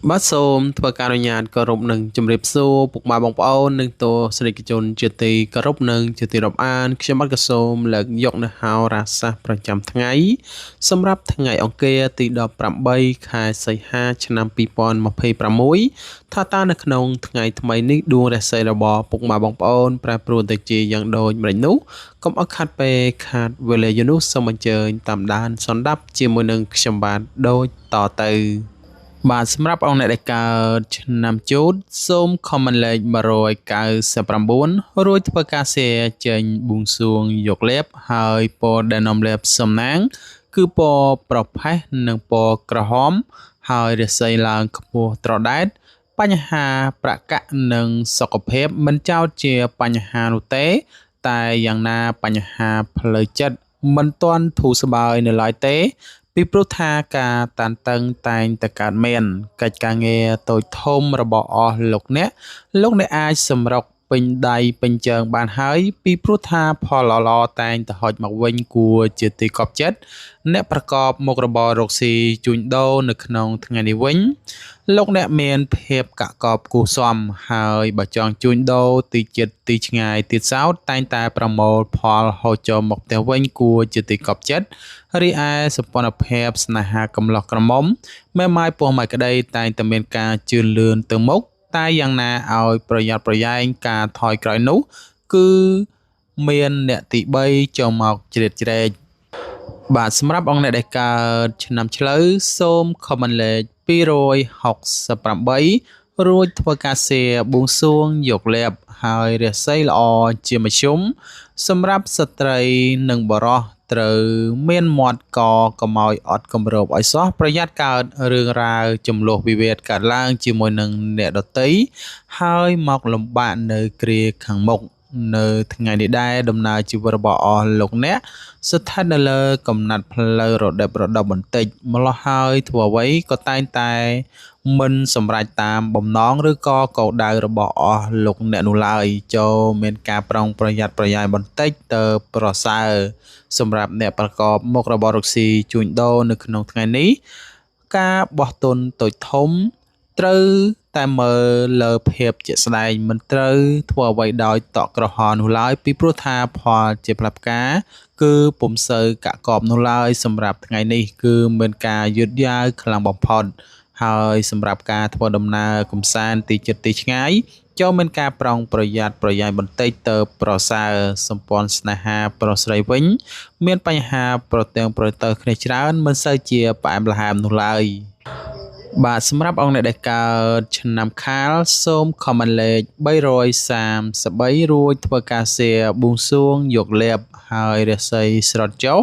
បាទសូមធ្វើការអនុញ្ញាតគោរពនឹងជម្រាបសួរពុកម៉ែបងប្អូននិងទស្សនិកជនជាទីគោរពនិងជាទីរាប់អានខ្ញុំបាទក៏សូមលើកយកនៅហោរាសាស្ត្រប្រចាំថ្ងៃសម្រាប់ថ្ងៃអង្គារទី18ខែសីហាឆ្នាំ2026ថាតើនៅក្នុងថ្ងៃថ្មីនេះដួងរាសីរបស់ពុកម៉ែបងប្អូនប្រែប្រួលទៅជាយ៉ាងដូចម្តេចនោះកុំអត់ខាត់ពេលខាត់វេលាយនោះសូមអញ្ជើញតាមដានសន្ដាប់ជាមួយនឹងខ្ញុំបាទដូចតទៅបាទសម្រាប់អង្គអ្នកដែលកើតឆ្នាំជូតសូម comment លេខ199រួចធ្វើការ share ចេញបួងសួងយកលេបហើយពណ៌ដែលនាំលេបសំណាងគឺពណ៌ប្រផេះនិងពណ៌ក្រហមហើយរាសីឡើងខ្ពស់ត្រដែតបញ្ហាប្រកាសនិងសុខភាពមិនចោតជាបញ្ហានោះទេតែយ៉ាងណាបញ្ហាផ្លូវចិត្តមិនទាន់ធូរស្បើយនៅឡើយទេពីព្រោះថាការតានតឹងតែងតែកើតមានកិច្ចការងារតូចធំរបស់អស់លោកអ្នកអាចសម្រុកពេញដៃពេញជើងបានហើយពីព្រោះថាផលល្អៗតែងតែហុចមកវិញគួរជាទីកប់ចិត្តអ្នកប្រកបមុខរបររកស៊ីជួញដូរនៅក្នុងថ្ងៃនេះវិញលោកអ្នកមានភាពកកបគួរសមហើយបើចង់ជួញដូរទីចិត្តទីឆ្ងាយទៀតសោតតែងតែប្រមូលផលហូរចូលមកផ្ទះវិញគួរជាទីកប់ចិត្តរីឯសម្ព័ន្ធភាពស្នេហាកំឡោះក្រមុំម៉ែម៉ាយពោះម៉ាយក្តីតែងតែមានការជឿនលឿនទៅមុខតែយ៉ាងណាឲ្យប្រយ័ត្នប្រយែងការថយក្រោយនោះគឺមានអ្នកទី3ចូលមកជ្រៀតជ្រែកបាទសម្រាប់អង្គអ្នកដែលកើតឆ្នាំឆ្លូវសូម comment លេខ268រួចធ្វើការបួងសួងយកលេបហើយរាសីល្អជាមធ្យមសម្រាប់ស្ត្រីនិងបុរសត្រូវមានមាត់កកុំឲ្យអត់គម្របឲ្យសោះប្រយ័ត្នកើតរឿងរ៉ាវចំនួនវិវាទកើតឡើងជាមួយនឹងអ្នកដទៃហើយមកលំបាកនៅគ្រាខាងមុខនៅថ្ងៃនេះដែរដំណើរជីវិតរបស់អស់លោកអ្នកស្ថិតនៅលើកំណាត់ផ្លូវរដិបរដបន្តិចម្លោះហើយធ្វើអ្វីក៏តែងតែមិនសម្រេចតាមបំណងឬក៏គោលដៅរបស់អស់លោកអ្នកនោះឡើយចូលមានការប្រុងប្រយ័ត្នប្រយែងបន្តិចទៅប្រសើរសម្រាប់អ្នកប្រកបមុខរបររកស៊ីជួញដូរនៅក្នុងថ្ងៃនេះការបោះទុនតូចធំត្រូវតែមើលលើភាពជាក់ស្ដែងមិនត្រូវធ្វើអ្វីដោយតក់ក្រហល់នោះឡើយពីព្រោះថាផលជាផ្លែផ្កាគឺពុំសូវកាក់កបនោះឡើយសម្រាប់ថ្ងៃនេះគឺមានការយឺតយ៉ាវខ្លាំងបំផុតហើយសម្រាប់ការធ្វើដំណើរកំសាន្តទីជិតទីឆ្ងាយចូលមានការប្រុងប្រយ័ត្នប្រយែងបន្តិចទៅប្រសើរសម្ព័ន្ធស្នេហាប្រុសស្រីវិញមានបញ្ហាប្រទាំងប្រទើគ្នាច្រើនមិនសូវជាផ្អែមល្ហែមនោះឡើយបាទសម្រាប់អង្គអ្នកដែលកើតឆ្នាំខាលសូម comment លេខ333រួចធ្វើការបួងសួងយកលេបហើយរាសីស្រត់ចុះ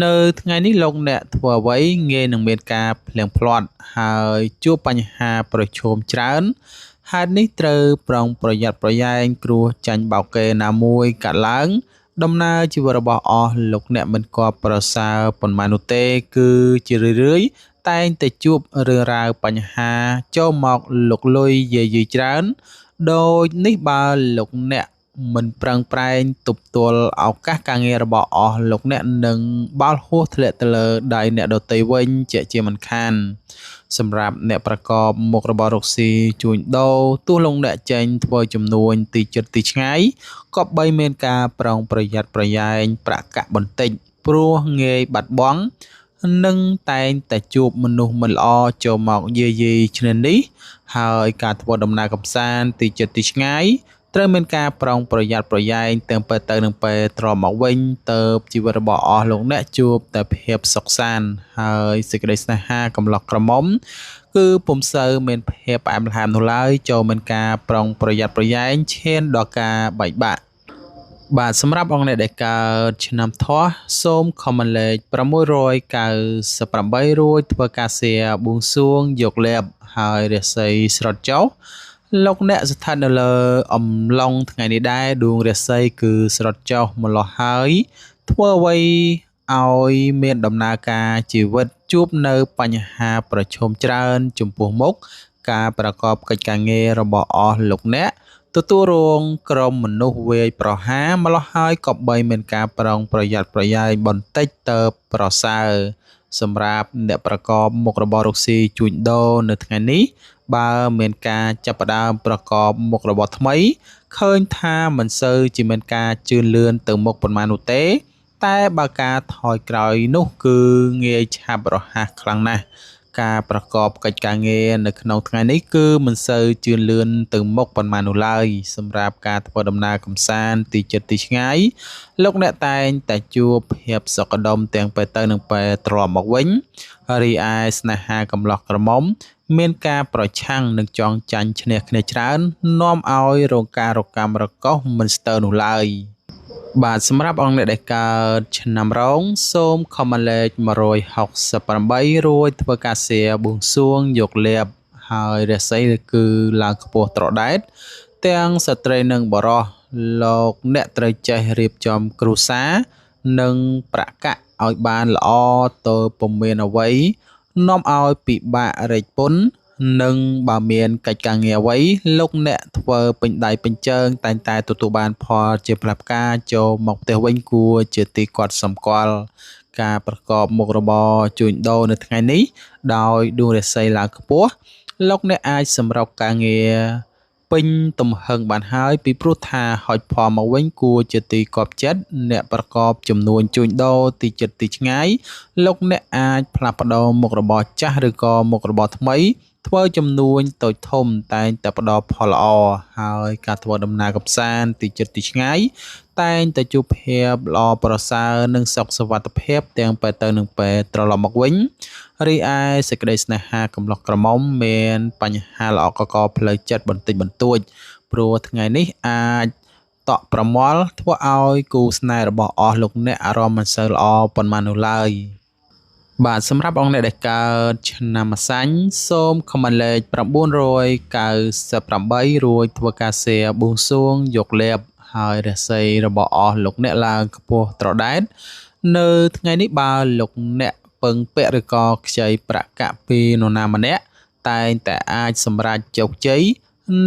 នៅថ្ងៃនេះលោកអ្នកធ្វើអ្វីងាយនឹងមានការភ្លៀងភ្លាត់ហើយជួបបញ្ហាប្រឈមច្រើនហេតុនេះត្រូវប្រុងប្រយ័ត្នប្រយែងគ្រោះចាញ់បោកគេណាមួយកាត់ឡើងដំណើរជីវិតរបស់អស់លោកអ្នកមិនគប្ប្រសើរប៉ុន្មាននោះទេគឺជារឿយៗតែងតែជួបរឿងរ៉ាវបញ្ហាចូលមកលុកលុយយាយីច្រើនដូចនេះបើលោកអ្នកមិនប្រឹងប្រែងទប់ទល់ឱកាសការងាររបស់អស់លោកអ្នកនឹងបាល់ហួសធ្លាក់ទៅលើដៃអ្នកដទៃវិញជាមិនខានសម្រាប់អ្នកប្រកបមុខរបររកស៊ីជួញដូរទោះលោកអ្នកចេញធ្វើចំនួនទីជិតទីឆ្ងាយក៏បីមានការប្រុងប្រយ័ត្នប្រយែងប្រកាក់បន្តិចព្រោះងាយបាត់បង់នឹងតែងតែជួបមនុស្សមិនល្អចូលមកយាយីឈ្នានេះហើយការធ្វើដំណើរកំសាន្តទីជិតទីឆ្ងាយត្រូវមានការប្រុងប្រយ័ត្នប្រយែងទាំងពេលទៅនិងពេលត្រឡប់មកវិញទៅជីវិតរបស់អស់លោកអ្នកជួបតែភាពសុខសាន្តហើយសេចក្តីស្នេហាកំឡោះក្រមុំគឺពុំសូវមានភាពផ្អែមល្ហែមនោះឡើយចូលមានការប្រុងប្រយ័ត្នប្រយែងឈានដល់ការបែកបាក់បាទសម្រាប់អង្គអ្នកដែលកើតឆ្នាំថោះសូម comment លេខ698រួចធ្វើការបួងសួងយកលេបហើយរាសីស្រត់ចុះលោកអ្នកស្ថិតនៅលើអំឡុងថ្ងៃនេះដែរដួងរាសីគឺស្រត់ចុះម្លោះហើយធ្វើអ្វីឲ្យមានដំណើរការជីវិតជួបនៅបញ្ហាប្រឈមច្រើនចំពោះមុខការប្រកបកិច្ចការងាររបស់អស់លោកអ្នកទទួលរងក្រុមមនុស្សវាយប្រហារម្លោះហើយក៏បីមានការប្រុងប្រយ័ត្នប្រយែងបន្តិចទៅប្រសើរ សម្រាប់អ្នកប្រកបមុខរបររកស៊ីជួញដូរនៅថ្ងៃនេះបើមានការចាប់ផ្ដើមប្រកបមុខរបរថ្មីឃើញថាមិនសូវជាមានការជឿនលឿនទៅមុខប៉ុន្មាននោះទេតែបើការថយក្រោយនោះគឺងាយឆាប់រហ័សខ្លាំងណាស់ការប្រកបកិច្ចការងារនៅក្នុងថ្ងៃនេះគឺមិនសូវជឿនលឿនទៅមុខប៉ុន្មាននោះឡើយសម្រាប់ការធ្វើដំណើរកម្សាន្តទីជិតទីឆ្ងាយលោកអ្នកតែងតែជួបភាពសុខដុមទាំងពេលទៅនិងពេលត្រឡប់មកវិញរីឯស្នេហាកំឡោះក្រមុំមានការប្រឆាំងនឹងចងចាញ់ឈ្នះគ្នាច្រើននាំឲ្យរងការរកម្មរកុសមិនស្ទើរនោះឡើយបាទសម្រាប់អង្គអ្នកដែលកើតឆ្នាំរោងសូមខមមិនលេខ168រួចធ្វើការសៀបួងសួងយកលាភហើយរាសីគឺឡើងខ្ពស់ត្រដែតទាំងស្ត្រីនិងបុរសលោកអ្នកត្រូវចេះរៀបចំគ្រួសារនិងប្រកាសឲ្យបានល្អទៅពុំមានអ្វីនាំឲ្យពិបាករែកពុននិងបើមានកិច្ចការងារអ្វីលោកអ្នកធ្វើពេញដៃពេញជើងតែងតែទទួលបានផលជាផ្លែផ្កាចូលមកផ្ទះវិញគួរជាទីគាត់សម្គាល់ការប្រកបមុខរបរជួញដូរនៅថ្ងៃនេះដោយដួងរាសីឡើងខ្ពស់លោកអ្នកអាចសម្រុកការងារពេញទំហឹងបានហើយពីព្រោះថាហុចផលមកវិញគួរជាទីគាប់ចិត្តអ្នកប្រកបចំនួនជួញដូរទីចិត្តទីឆ្ងាយលោកអ្នកអាចផ្លាស់ប្ដូរមុខរបរចាស់ឬក៏មុខរបរថ្មីធ្វើចំនួនតូចធំតែងតែផ្ដល់ផលល្អហើយការធ្វើដំណើរកម្សាន្តទីចិត្តទីឆ្ងាយតែងតែជួបភាពល្អប្រសើរនិងសុខសុវត្ថិភាពទាំងពេលទៅនិងពេលត្រឡប់មកវិញរីឯសេចក្តីស្នេហាកំឡោះក្រមុំមានបញ្ហាល្អកកផ្លូវចិត្តបន្តិចបន្តួចព្រោះថ្ងៃនេះអាចតក់ប្រមល់ធ្វើឲ្យគូស្នេហ៍របស់អស់លោកអ្នកអារម្មណ៍មិនសូវល្អប៉ុន្មាននោះឡើយបាទសម្រាប់អង្គអ្នកដែលកើតឆ្នាំម្សាញ់សូមខមមិនលេខ998រួចធ្វើការសៀបួងសួងយកលាភហើយរាសីរបស់អស់លោកអ្នកឡើងខ្ពស់ត្រដែតនៅថ្ងៃនេះបើលោកអ្នកពឹងពាក់ឬក៏ខ្ចីប្រាក់កាក់ពីនរណាម្នាក់តែងតែអាចសម្រេចជោគជ័យ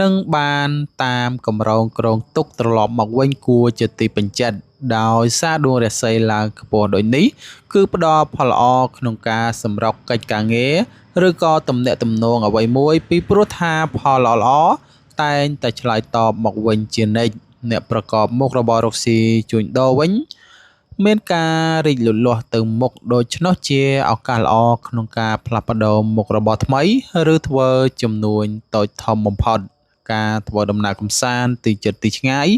និងបានតាមកម្រងក្រងទុកត្រឡប់មកវិញគួរជាទីពេញចិត្តដោយសារដួងរាសីឡើងខ្ពស់ដូចនេះគឺផ្ដល់ផលល្អក្នុងការសម្រុកកិច្ចការងារឬក៏ទំនាក់ទំនងអ្វីមួយពីព្រោះថាផលល្អៗតែងតែឆ្លើយតបមកវិញជានិច្ចអ្នកប្រកបមុខរបររកស៊ីជួញដូរវិញមានការរីកលូតលាស់ទៅមុខដូច្នោះជាឱកាសល្អក្នុងការផ្លាស់ប្ដូរមុខរបរថ្មីឬធ្វើចំនួនតូចធំបំផុតការធ្វើដំណើរកម្សាន្តទីជិតទីឆ្ងាយ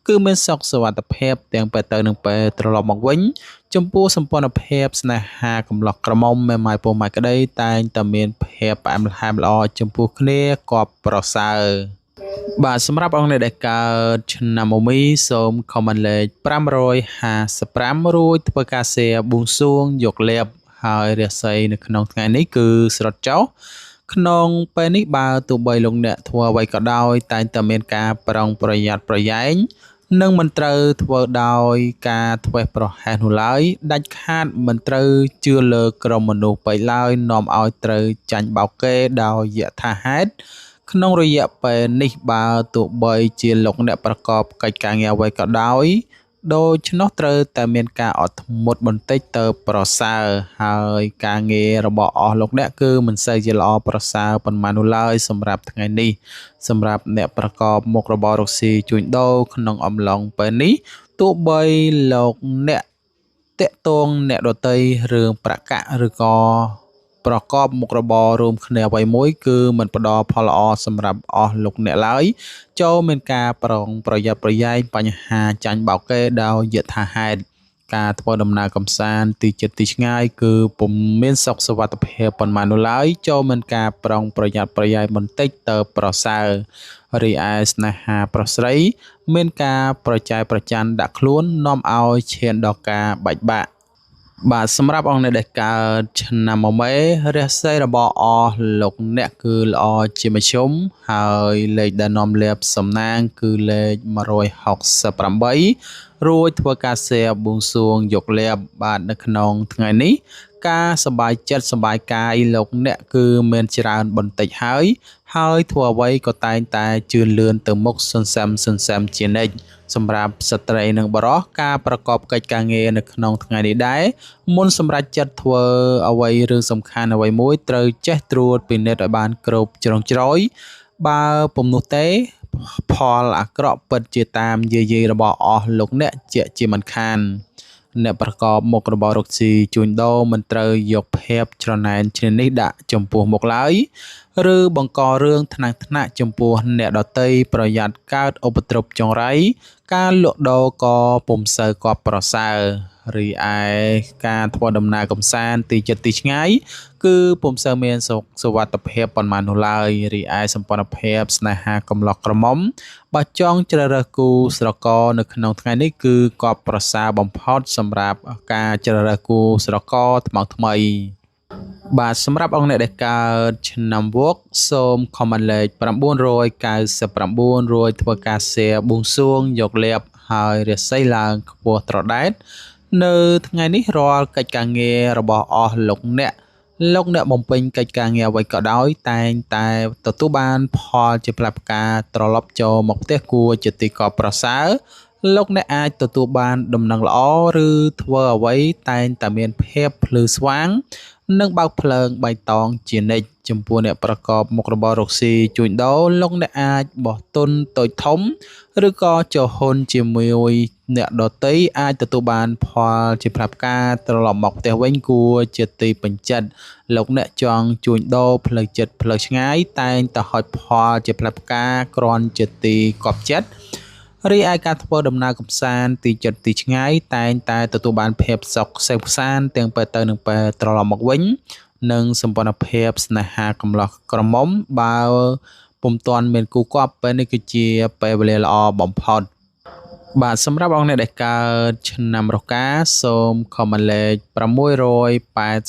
គឺមានសុខសុវត្ថិភាពទាំងពេលទៅនិងពេលត្រឡប់មកវិញចំពោះសម្ព័ន្ធភាពស្នេហាកំឡោះក្រមុំមេម៉ាយពុំម៉ាយក្តីតែងតែមានភាពផ្អែមល្ហែមល្អចំពោះគ្នាក៏ប្រសើរបាទសម្រាប់អង្គអ្នកដែលកើតឆ្នាំមុំមីសូមខមមិនលេខ555រួចធ្វើការសៀបួងសួងយកលាភហើយរាសីនៅក្នុងថ្ងៃនេះគឺស្រត់ចុះក្នុងពេលនេះបើទោះបីលោកអ្នកធ្វើអ្វីក៏ដោយតែងតែមានការប្រុងប្រយ័ត្នប្រយែងនិងមិនត្រូវធ្វើដោយការធ្វេសប្រហែសនោះឡើយដាច់ខាតមិនត្រូវជឿលើក្រុមមនុស្សពេកឡើយនាំឲ្យត្រូវចាញ់បោកគេដោយយថាហេតុក្នុងរយៈពេលនេះបើទោះបីជាលោកអ្នកប្រកបកិច្ចការងារអ្វីក៏ដោយដូច្នោះត្រូវតែមានការអត់ធ្មត់បន្តិចទៅប្រសើរហើយការងាររបស់អស់លោកអ្នកគឺមិនសូវជាល្អប្រសើរប៉ុន្មាននោះឡើយសម្រាប់ថ្ងៃនេះសម្រាប់អ្នកប្រកបមុខរបររកស៊ីជួញដូរក្នុងអំឡុងពេលនេះទោះបីលោកអ្នកតាក់ទងអ្នកដទៃរឿងប្រកាសឬក៏ប្រកបមុខរបររួមគ្នាអ្វីមួយគឺមិនផ្ដល់ផលល្អសម្រាប់អស់លោកអ្នកឡើយចូលមានការប្រុងប្រយ័ត្នប្រយែងបញ្ហាចាញ់បោកគេដោយយថាហេតុការធ្វើដំណើរកម្សាន្តទីជិតទីឆ្ងាយគឺពុំមានសុខសុវត្ថិភាពប៉ុន្មាននោះឡើយចូលមានការប្រុងប្រយ័ត្នប្រយែងបន្តិចទៅប្រសើររីឯស្នេហាប្រុសស្រីមានការប្រចែកប្រច័ណ្ឌដាក់ខ្លួននាំឲ្យឈានដល់ការបែកបាក់បាទសម្រាប់អង្គអ្នកដែលកើតឆ្នាំមុំមេរាសីរបស់អស់លោកអ្នកគឺល្អជាមធ្យមហើយលេខដែលនាំលាភសំណាងគឺលេខ168រួចធ្វើការសៀបួងសួងយកលាភបាទនៅក្នុងថ្ងៃនេះ ការសប្បាយចិត្តសប្បាយកាយលោកអ្នកគឺមានច្រើនបន្តិចហើយធ្វើអ្វីក៏តែងតែជឿនលឿនទៅមុខសន្សឹមជានិច្ចសម្រាប់ស្ត្រីនិងបុរសការប្រកបកិច្ចការងារនៅក្នុងថ្ងៃនេះដែរមុនសម្រាប់ចិត្តធ្វើអ្វីរឿងសំខាន់អ្វីមួយត្រូវចេះត្រួតពិនិត្យឲ្យបានគ្រប់ជ្រុងជ្រោយបើពុំនោះទេផលអាក្រក់ពិតជាតាមយាយីរបស់អស់លោកអ្នកជាមិនខានអ្នកប្រកបមុខរបររកស៊ីជួញដូរមិនត្រូវយកភាពច្រណែនឈ្នានេះដាក់ចំពោះមុខឡើយឬបង្ករឿងថ្នាក់ចំពោះអ្នកដទៃប្រយ័ត្នកើតឧបទ្រពចង្រៃការលក់ដូរក៏ពុំសូវកប់ប្រសើររីឯការធ្វើដំណើរកំសាន្តទីជិតទីឆ្ងាយគឺពុំសូវមានសុវត្ថិភាពប៉ុន្មាននោះឡើយរីឯសម្ព័ន្ធភាពស្នេហាកំឡោះក្រមុំបើចង់ជ្រើសរើសគូស្រករនៅក្នុងថ្ងៃនេះគឺកប់ប្រសើរបំផុតសម្រាប់ការជ្រើសរើសគូស្រករថ្មីបាទសម្រាប់អង្គអ្នកដែលកើតឆ្នាំវស្សាសូមខមមិនលេខ999រួចធ្វើការសៀបួងសួងយកលៀបហើយរាសីឡើងខ្ពស់ត្រដែតនៅថ្ងៃនេះរាល់កិច្ចការងាររបស់អស់លោកអ្នកបំពេញកិច្ចការងារអ្វីក៏ដោយតែងតែទទួលបានផលជាផ្លែផ្កាត្រឡប់ចូលមកផ្ទះគួរជាទីកប់ប្រសើរលោកអ្នកអាចទទួលបានដំណឹងល្អឬធ្វើអ្វីតែងតែមានភាពភ្លឺស្វាងនិងបើកភ្លើងបៃតងជានិច្ចចំពោះអ្នកប្រកបមុខរបររកស៊ីជួញដូរលោកអ្នកអាចបោះទុនតូចធំឬក៏ចូលហ៊ុនជាមួយអ្នកដទៃអាចទទួលបានផលជាផ្លែផ្កាត្រឡប់មកផ្ទះវិញគួរជាទីពេញចិត្តលោកអ្នកចង់ជួញដូរផ្លូវចិត្តផ្លូវឆ្ងាយតែងតែហុចផលជាផ្លែផ្កាគ្រាន់ជាទីកប់ចិត្តរីឯការធ្វើដំណើរកំសាន្តទីជិតទីឆ្ងាយតែងតែទទួលបានភាពសុខសេវសានទាំងពេលទៅនិងពេលត្រឡប់មកវិញនិងសម្ព័ន្ធភាពស្នេហាកំឡោះក្រមុំបើពុំទាន់មានគូគប់ពេលនេះគឺជាពេលវេលាល្អបំផុតបាទសម្រាប់អង្គអ្នកដែលកើតឆ្នាំរកាសូមខមមិនលេខ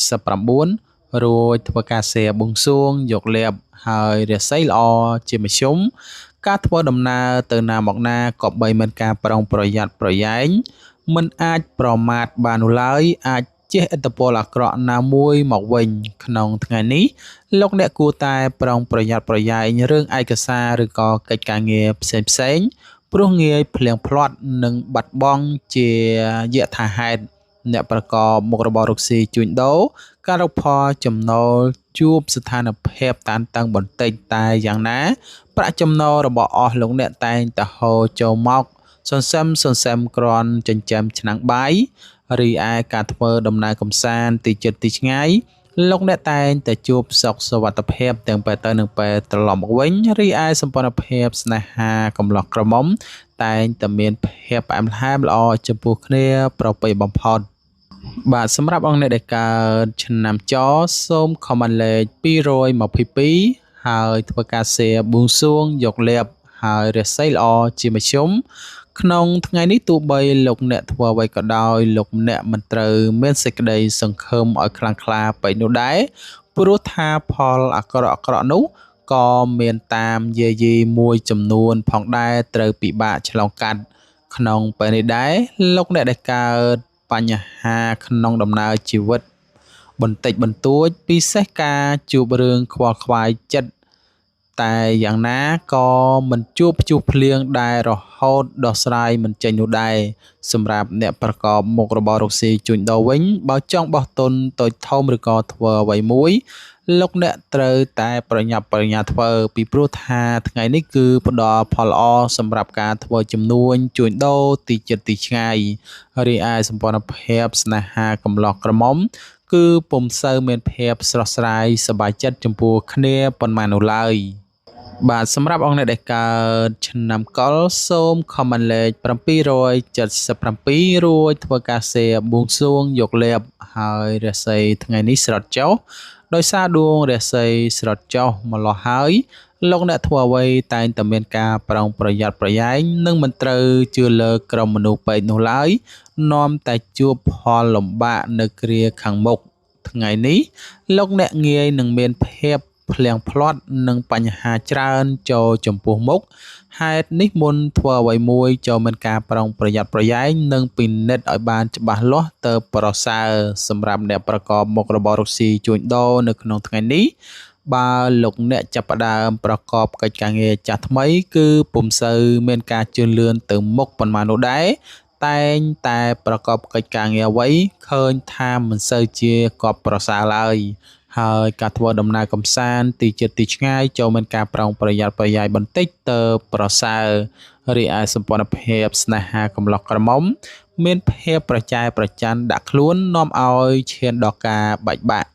689រួចធ្វើការសៀបួងសួងយកលៀបហើយរាសីល្អជាមធ្យមការធ្វើដំណើរទៅណាមកណាក៏បីមានការប្រុងប្រយ័ត្នប្រយែងមិនអាចប្រមាថបាននោះឡើយអាចជះឥទ្ធិពលអាក្រក់ណាមួយមកវិញក្នុងថ្ងៃនេះលោកអ្នកគួរតែប្រុងប្រយ័ត្នប្រយែងរឿងឯកសារឬក៏កិច្ចការងារផ្សេងព្រោះងាយភ្លៀងភ្លាត់និងបាត់បង់ជាយថាហេតុអ្នកប្រកបមុខរបររកស៊ីជួញដូរការរកផលចំណូលជួបស្ថានភាពតានតឹងបន្តិចតែយ៉ាងណាប្រាក់ចំណូលរបស់អស់លោកអ្នកតែងតែហូរចូលមកសន្សំគ្រាន់ចិញ្ចឹមឆ្នាំងបាយរីឯការធ្វើដំណើរកំសាន្តទីជិតទីឆ្ងាយលោកអ្នកតែងតែជួបសុខសុវត្ថិភាពទាំងពេលទៅនិងពេលត្រឡប់មកវិញរីឯសម្ព័ន្ធភាពស្នេហាកំឡោះក្រមុំតែងតែមានភាពផ្អែមល្ហែមល្អចំពោះគ្នាប្រពៃបំផុតបាទសម្រាប់អង្គអ្នកដែលកើតឆ្នាំចសូមខមមិនលេខ222ហើយធ្វើការសៀបួងសួងយកលៀបហើយរាសីល្អជាមធ្យមក្នុងថ្ងៃនេះទោះបីលោកអ្នកធ្វើអ្វីក៏ដោយលោកអ្នកមិនត្រូវមានសេចក្តីសង្ឃឹមឲ្យខ្លាំងក្លាពេកនោះដែរព្រោះថាផលអាក្រក់នោះក៏មានតាមយាយីមួយចំនួនផងដែរត្រូវពិបាកឆ្លងកាត់ក្នុងពេលនេះដែរលោកអ្នកដែលកើតបញ្ហាក្នុងដំណើរជីវិតបន្តិចបន្តួចពិសេសការជួបរឿងខ្វល់ខ្វាយចិត្តតែយ៉ាងណាក៏មិនជួបព្យុះភ្លៀងដែលរហូតដោះស្រាយមិនចេញនោះដែរសម្រាប់អ្នកប្រកបមុខរបររកស៊ីជួញដូរវិញបើចង់បោះទុនតូចធំឬក៏ធ្វើអ្វីមួយលោកអ្នកត្រូវតែប្រញាប់ប្រញាល់ធ្វើពីព្រោះថាថ្ងៃនេះគឺផ្ដល់ផលល្អសម្រាប់ការធ្វើចំនួនជួញដូរទីជិតទីឆ្ងាយរីឯសម្ព័ន្ធភាពស្នេហាកំឡោះក្រមុំគឺពុំសូវមានភាពស្រស់ស្រាយសប្បាយចិត្តចំពោះគ្នាប៉ុន្មាននោះឡើយបាទសម្រាប់អង្គអ្នកដែលកើតឆ្នាំកុរសូមខមមិនលេខ777រួចធ្វើការសៀបួងសួងយកលៀបហើយរាសីថ្ងៃនេះស្រត់ចុះដោយសារដួងរាសីស្រត់ចុះម្លោះហើយលោកអ្នកធ្វើអ្វីតែងតែមានការប្រុងប្រយ័ត្នប្រយែងនិងមិនត្រូវជឿលើក្រុមមនុស្សពេកនោះឡើយនាំតែជួបផលលំបាកនៅគ្រាខាងមុខថ្ងៃនេះលោកអ្នកងាយនឹងមានភាព ភ្លៀងផ្្លាត់និងបញ្ហាច្រើនចូលចំពោះមុខហេតុនេះមុនធ្វើអ្វីមួយចូលមានការប្រុងប្រយ័ត្នប្រយែងនិងពិនិត្យឲ្យបានច្បាស់លាស់ទៅប្រសើរសម្រាប់អ្នកប្រកបមុខរបររកស៊ីជួញដូរនៅក្នុងថ្ងៃនេះបើលោកអ្នកចាប់ផ្ដើមប្រកបកិច្ចការងារចាស់ថ្មីគឺពុំសូវមានការជឿនលឿនទៅមុខប៉ុន្មាននោះដែរតែងតែប្រកបកិច្ចការងារអ្វីឃើញថាមិនសូវជាកប់ប្រសើរឡើយហើយការធ្វើដំណើរកំសាន្តទីជិតទីឆ្ងាយចូលមានការប្រុងប្រយ័ត្នប្រយែងបន្តិចទៅប្រសើររីឯសម្ព័ន្ធភាពស្នេហាកំឡោះក្រមុំមានភាពប្រចែប្រច័ណ្ឌដាក់ខ្លួននាំឲ្យឈានដល់ការបែកបាក់